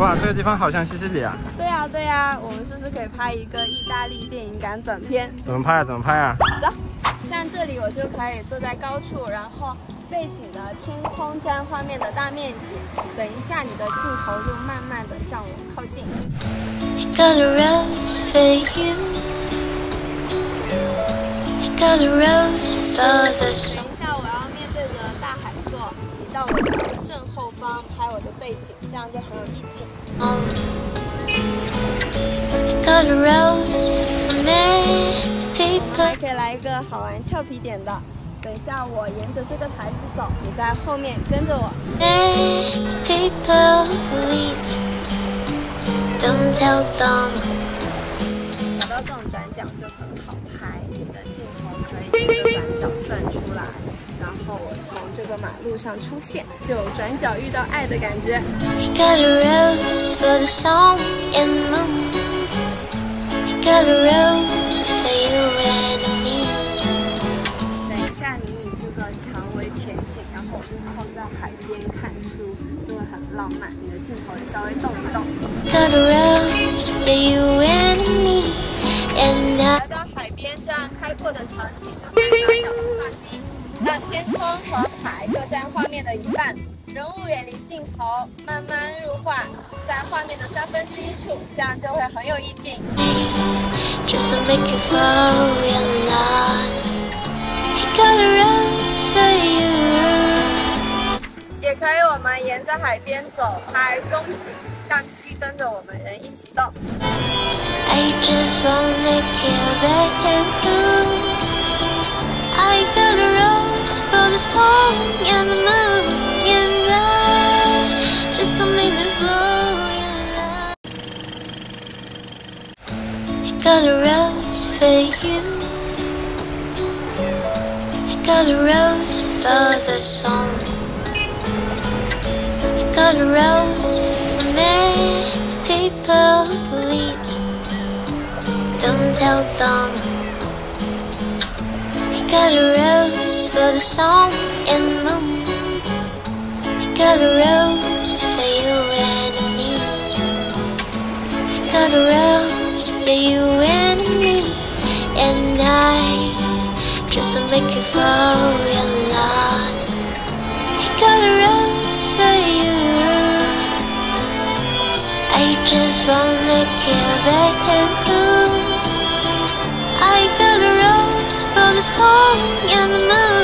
哇，这个地方好像西西里啊！对呀对呀，我们是不是可以拍一个意大利电影感短片？怎么拍啊？怎么拍啊？走，像这里我就可以坐在高处，然后背景的天空占画面的大面积。等一下，你的镜头就慢慢的向我靠近。Got a rose for you. Got a rose for the 等一下，我要面对着大海坐，你到我的正后方拍我的背景，这样就很有意境。Got a rose for me. 我们还可以来一个好玩俏皮点的。等一下，我沿着这个台子走，你在后面跟着我。People please don't tell them. 找到这种转角就很好拍，你的镜头可以这个转角转出来，然后我从这个马路上出现，就转角遇到爱的感觉。Got a rose for the sun and the moon. Got a rose for you and me. 等一下，你以这个墙为前景，然后我就靠在海边看书，就会很浪漫。你的镜头也稍微动一动。Got a rose for you and me. And 来到海边这样开阔的场景，就可以把角度放低，让天空和海各占画面的一半，人物远离镜头，慢慢入画，在画面的1/3处，这样就会很有意境。just to make you fall in love. Got a rose for you. 也可以，我们沿着海边走，拍中景，相机跟着我们人一起动。I just wanna make you better. I got a rose for the sun and the moon and I just to make them fall in love. I got a rose for you. I got a rose for the sun. I got a rose for me. People please don't tell them. I got a rose for the sun and the moon. I got a rose for you and me. I got a rose for you and me. And I just to make you fall in love. I got a rose for you. I just wanna make you better. I got a rose for the sun and the moon.